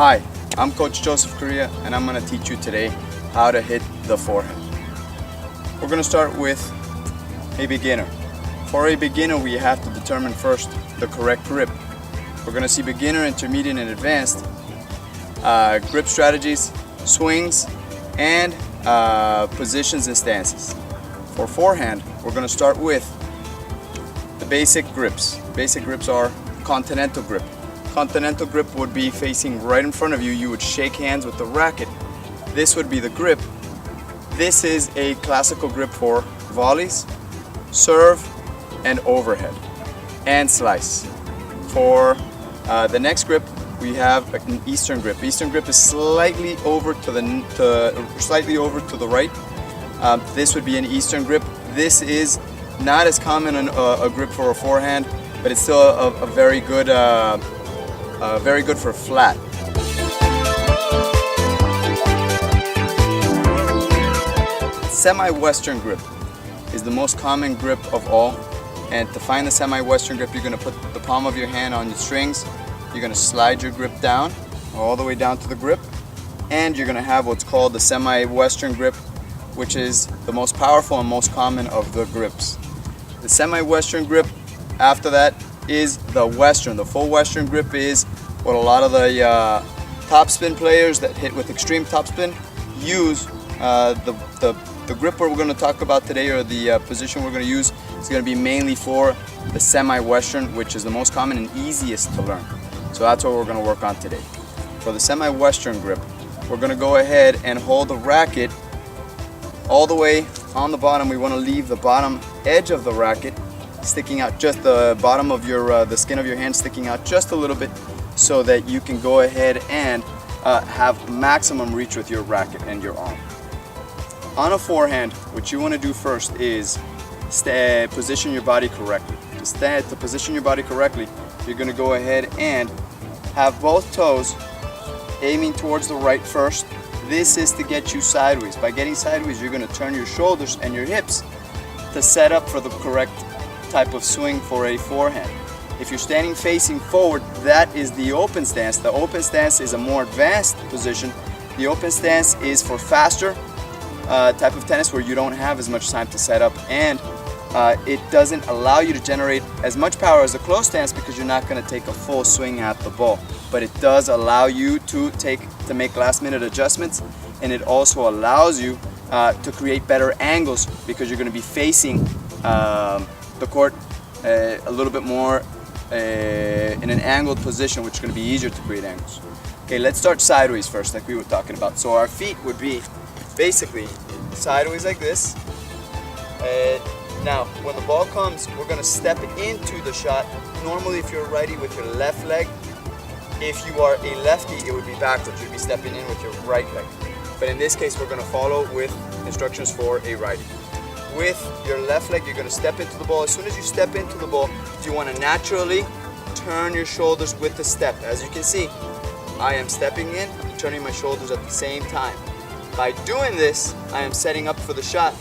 Hi, I'm Coach Joseph Correa, and I'm going to teach you today how to hit the forehand. We're going to start with a beginner. For a beginner, we have to determine first the correct grip. We're going to see beginner, intermediate, and advanced grip strategies, swings, and positions and stances. For forehand, we're going to start with the basic grips. Basic grips are continental grip. Continental grip would be facing right in front of you. You would shake hands with the racket. This would be the grip. This is a classical grip for volleys, serve, and overhead, and slice. For the next grip, we have an Eastern grip. Eastern grip is slightly over to the right. This would be an Eastern grip. This is not as common a grip for a forehand, but it's still a very good for flat. Semi-Western grip is the most common grip of all. And to find the semi-Western grip, you're going to put the palm of your hand on the strings. You're going to slide your grip down, all the way down to the grip. And you're going to have what's called the semi-Western grip, which is the most powerful and most common of the grips. The semi-Western grip, after that, is the Western. The full Western grip is what a lot of the topspin players that hit with extreme topspin use. The grip we're going to talk about today, or the position we're going to use, is going to be mainly for the semi-Western, which is the most common and easiest to learn. So that's what we're going to work on today. For the semi-Western grip, we're going to go ahead and hold the racket all the way on the bottom. We want to leave the bottom edge of the racket sticking out, just the bottom of your the skin of your hand sticking out just a little bit, so that you can go ahead and have maximum reach with your racket and your arm. On a forehand, what you want to do first is position your body correctly. To position your body correctly, you're going to go ahead and have both toes aiming towards the right first. This is to get you sideways. By getting sideways, you're going to turn your shoulders and your hips to set up for the correct type of swing for a forehand. If you're standing facing forward, that is the open stance. The open stance is a more advanced position. The open stance is for faster type of tennis, where you don't have as much time to set up, and it doesn't allow you to generate as much power as the close stance, because you're not going to take a full swing at the ball. But it does allow you to make last minute adjustments, and it also allows you to create better angles, because you're going to be facing the court a little bit more in an angled position, which is going to be easier to create angles. Okay, let's start sideways first, like we were talking about. So our feet would be basically sideways like this. Now, when the ball comes, we're going to step into the shot. Normally, if you're a righty, with your left leg. If you are a lefty, it would be backwards. You'd be stepping in with your right leg. But in this case, we're going to follow with instructions for a righty. With your left leg, you're going to step into the ball. As soon as you step into the ball, you want to naturally turn your shoulders with the step. As you can see, I am stepping in and turning my shoulders at the same time. By doing this, I am setting up for the shot.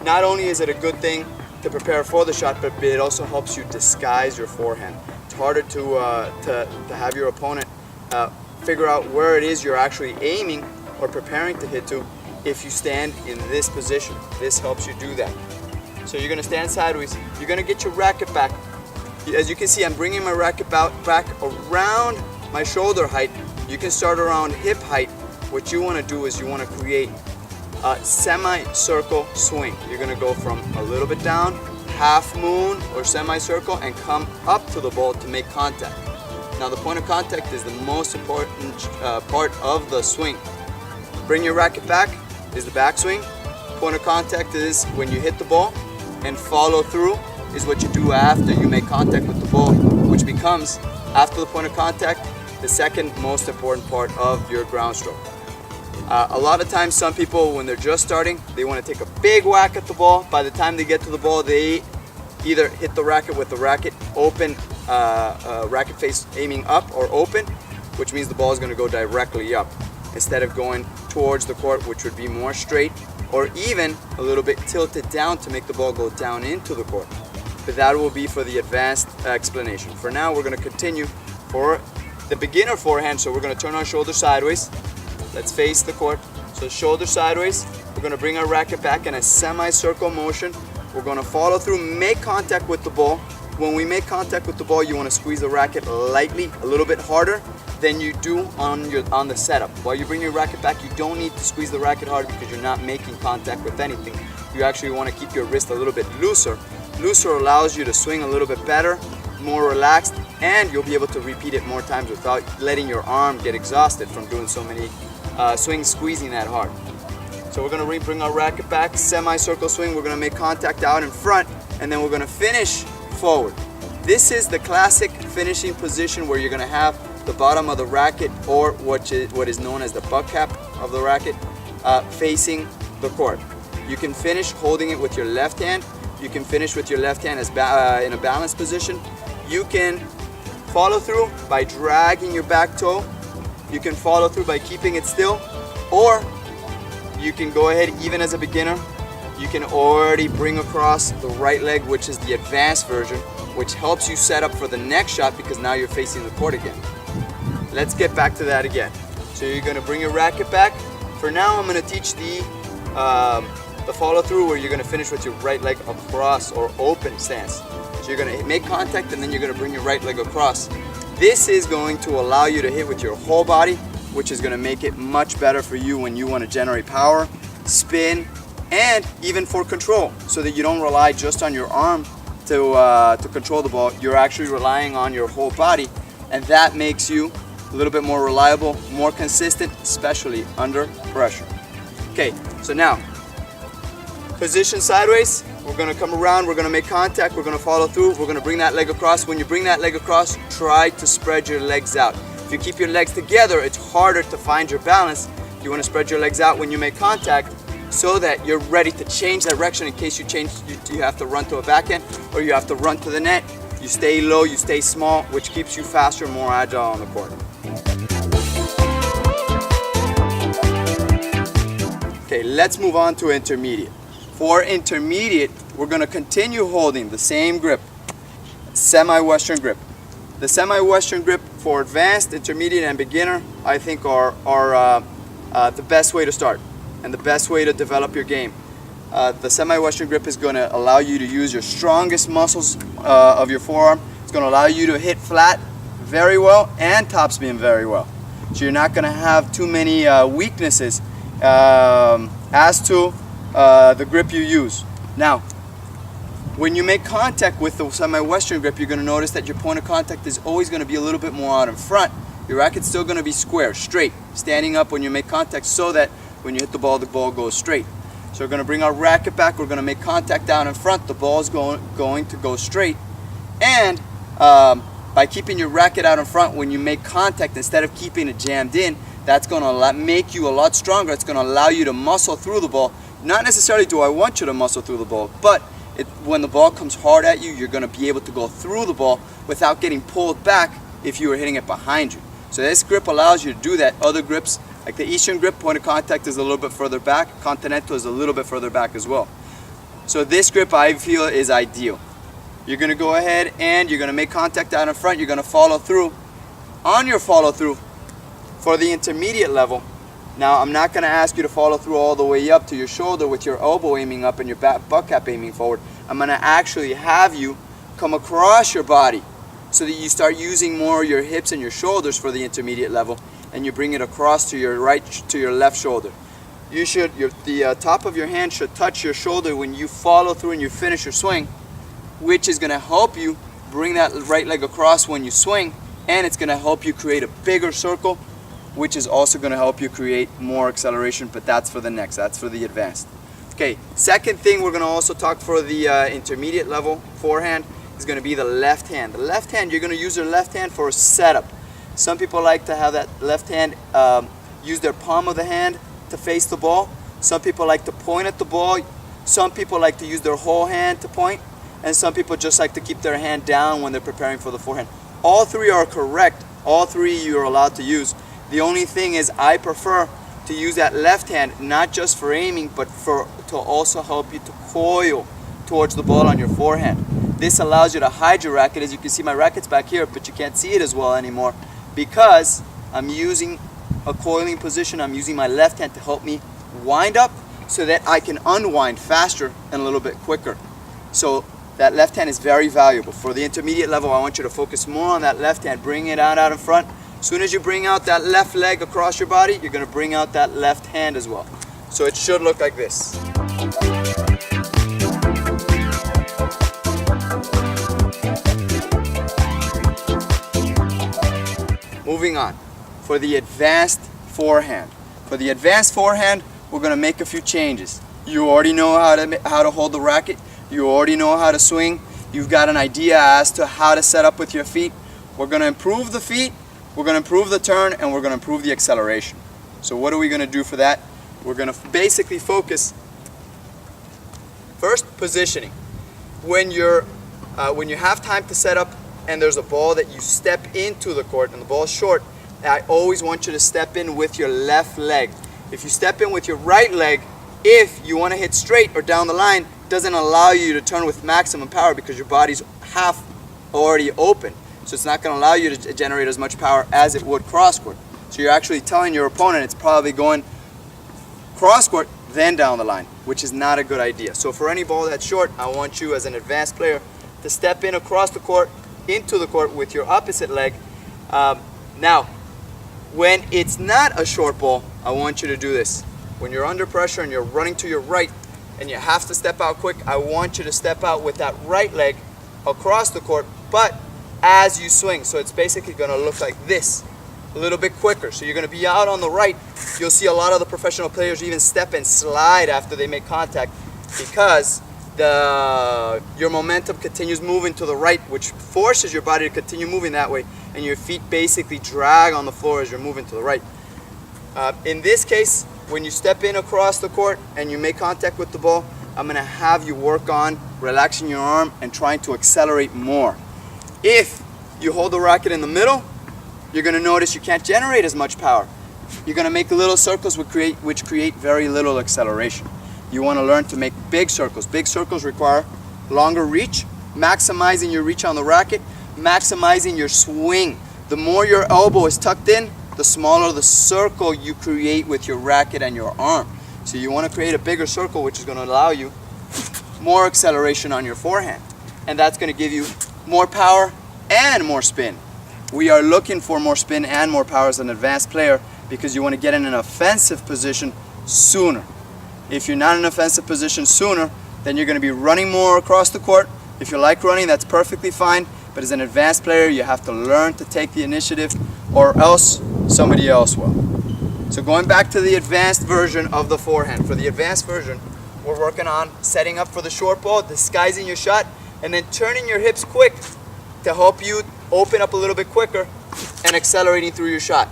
Not only is it a good thing to prepare for the shot, but it also helps you disguise your forehand. It's harder to have your opponent figure out where it is you're actually aiming or preparing to hit to if you stand in this position. This helps you do that. So you're going to stand sideways. You're going to get your racket back. As you can see, I'm bringing my racket back around my shoulder height. You can start around hip height. What you want to do is you want to create a semi-circle swing. You're going to go from a little bit down, half moon or semi-circle, and come up to the ball to make contact. Now, the point of contact is the most important part of the swing. Bring your racket back is the backswing. Point of contact is when you hit the ball, and follow through is what you do after you make contact with the ball, which becomes, after the point of contact, the second most important part of your ground stroke. A lot of times, some people, when they're just starting, they want to take a big whack at the ball. By the time they get to the ball, they either hit the racket with the racket open, racket face aiming up or open, which means the ball is going to go directly up instead of going towards the court, which would be more straight, or even a little bit tilted down to make the ball go down into the court. But that will be for the advanced explanation. For now, we're going to continue for the beginner forehand, so we're going to turn our shoulder sideways. Let's face the court. So shoulder sideways. We're going to bring our racket back in a semicircle motion. We're going to follow through, make contact with the ball. When we make contact with the ball, you want to squeeze the racket lightly, a little bit harder than you do on the setup. While you bring your racket back, you don't need to squeeze the racket hard because you're not making contact with anything. You actually want to keep your wrist a little bit looser. Looser allows you to swing a little bit better, more relaxed, and you'll be able to repeat it more times without letting your arm get exhausted from doing so many swings, squeezing that hard. So we're going to bring our racket back, semicircle swing. We're going to make contact out in front, and then we're going to finish forward. This is the classic finishing position where you're going to have the bottom of the racket, or what is known as the butt cap of the racket, facing the court. You can finish holding it with your left hand. You can finish with your left hand as in a balanced position. You can follow through by dragging your back toe. You can follow through by keeping it still, or you can go ahead, even as a beginner, you can already bring across the right leg, which is the advanced version, which helps you set up for the next shot because now you're facing the court again. Let's get back to that again. So you're going to bring your racket back. For now, I'm going to teach the follow through where you're going to finish with your right leg across or open stance. So you're going to make contact and then you're going to bring your right leg across. This is going to allow you to hit with your whole body, which is going to make it much better for you when you want to generate power, spin, and even for control, so that you don't rely just on your arm to control the ball. You're actually relying on your whole body, and that makes you a little bit more reliable, more consistent, especially under pressure. Okay, so now, position sideways. We're going to come around, we're going to make contact, we're going to follow through, we're going to bring that leg across. When you bring that leg across, try to spread your legs out. If you keep your legs together, it's harder to find your balance. You want to spread your legs out when you make contact so that you're ready to change direction in case you have to run to a backhand or you have to run to the net. You stay low, you stay small, which keeps you faster, more agile on the court. Okay, let's move on to intermediate. For intermediate, we're going to continue holding the same grip, semi-western grip. The semi-western grip for advanced, intermediate, and beginner, I think are the best way to start and the best way to develop your game. The semi-western grip is going to allow you to use your strongest muscles of your forearm. It's going to allow you to hit flat very well and topspin very well. So you're not going to have too many weaknesses as to the grip you use. Now, when you make contact with the semi-western grip, you're going to notice that your point of contact is always going to be a little bit more out in front. Your racket's still going to be square, straight, standing up when you make contact so that when you hit the ball goes straight. So we're going to bring our racket back, we're going to make contact down in front, the ball is going to go straight. And by keeping your racket out in front when you make contact, instead of keeping it jammed in, that's going to make you a lot stronger. It's going to allow you to muscle through the ball. Not necessarily do I want you to muscle through the ball, but when the ball comes hard at you, you're going to be able to go through the ball without getting pulled back if you were hitting it behind you. So this grip allows you to do that. Other grips, like the Eastern grip, point of contact is a little bit further back. Continental is a little bit further back as well. So this grip, I feel, is ideal. You're going to go ahead and you're going to make contact out in front. You're going to follow through. On your follow through, for the intermediate level, now I'm not going to ask you to follow through all the way up to your shoulder with your elbow aiming up and your butt cap aiming forward. I'm going to actually have you come across your body so that you start using more of your hips and your shoulders for the intermediate level, and you bring it across to your left shoulder. The top of your hand should touch your shoulder when you follow through and you finish your swing, which is going to help you bring that right leg across when you swing, and it's going to help you create a bigger circle, which is also going to help you create more acceleration, but that's for the advanced. Okay, second thing we're going to also talk for the intermediate level forehand is going to be the left hand. The left hand, you're going to use your left hand for a setup. Some people like to have that left hand use their palm of the hand to face the ball. Some people like to point at the ball. Some people like to use their whole hand to point. And some people just like to keep their hand down when they're preparing for the forehand. All three are correct. All three you're allowed to use. The only thing is I prefer to use that left hand not just for aiming, but to also help you to coil towards the ball on your forehand. This allows you to hide your racket. As you can see, my racket's back here, but you can't see it as well anymore because I'm using a coiling position. I'm using my left hand to help me wind up so that I can unwind faster and a little bit quicker. So that left hand is very valuable. For the intermediate level, I want you to focus more on that left hand. Bring it out in front. As soon as you bring out that left leg across your body, you're going to bring out that left hand as well. So it should look like this. Moving on, for the advanced forehand. For the advanced forehand, we're going to make a few changes. You already know how to hold the racket. You already know how to swing. You've got an idea as to how to set up with your feet. We're going to improve the feet, we're going to improve the turn, and we're going to improve the acceleration. So what are we going to do for that? We're going to basically focus first positioning. When you have time to set up and there's a ball that you step into the court and the ball is short, I always want you to step in with your left leg. If you step in with your right leg, if you want to hit straight or down the line, it doesn't allow you to turn with maximum power because your body's half already open. So it's not going to allow you to generate as much power as it would cross court. So you're actually telling your opponent it's probably going cross court then down the line, which is not a good idea. So for any ball that's short, I want you as an advanced player to step in across the court, into the court with your opposite leg. Now, when it's not a short ball, I want you to do this. When you're under pressure and you're running to your right and you have to step out quick, I want you to step out with that right leg across the court, but as you swing. So it's basically going to look like this, a little bit quicker. So you're going to be out on the right. You'll see a lot of the professional players even step and slide after they make contact because your momentum continues moving to the right, which forces your body to continue moving that way, and your feet basically drag on the floor as you're moving to the right. In this case, when you step in across the court and you make contact with the ball, I'm going to have you work on relaxing your arm and trying to accelerate more. If you hold the racket in the middle, you're going to notice you can't generate as much power. You're going to make little circles which create very little acceleration. You want to learn to make big circles. Big circles require longer reach, maximizing your reach on the racket, maximizing your swing. The more your elbow is tucked in, the smaller the circle you create with your racket and your arm. So you want to create a bigger circle, which is going to allow you more acceleration on your forehand. And that's going to give you more power and more spin. We are looking for more spin and more power as an advanced player because you want to get in an offensive position sooner. If you're not in an offensive position sooner, then you're going to be running more across the court. If you like running, that's perfectly fine. But as an advanced player, you have to learn to take the initiative or else somebody else will. So going back to the advanced version of the forehand. For the advanced version, we're working on setting up for the short ball, disguising your shot, and then turning your hips quick to help you open up a little bit quicker and accelerating through your shot.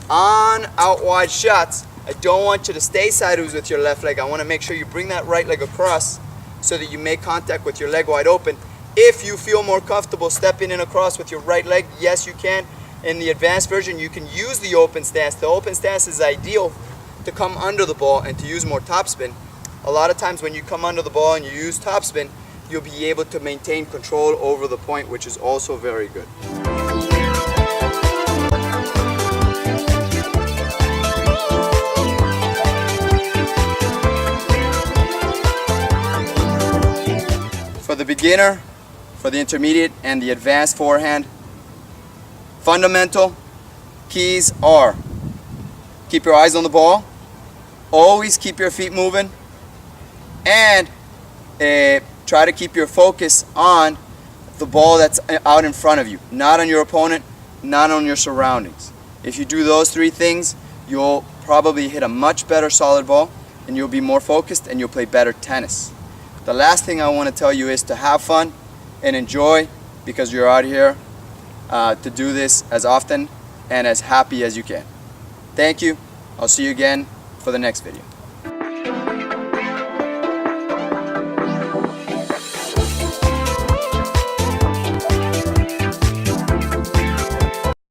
On out wide shots, I don't want you to stay sideways with your left leg. I want to make sure you bring that right leg across so that you make contact with your leg wide open. If you feel more comfortable stepping in across with your right leg, yes you can. In the advanced version, you can use the open stance. The open stance is ideal to come under the ball and to use more topspin. A lot of times when you come under the ball and you use topspin, you'll be able to maintain control over the point, which is also very good. For the beginner, for the intermediate, and the advanced forehand, fundamental keys are keep your eyes on the ball, always keep your feet moving, and try to keep your focus on the ball that's out in front of you, not on your opponent, not on your surroundings. If you do those three things, you'll probably hit a much better solid ball and you'll be more focused and you'll play better tennis. The last thing I want to tell you is to have fun and enjoy because you're out here to do this as often and as happy as you can. Thank you. I'll see you again for the next video.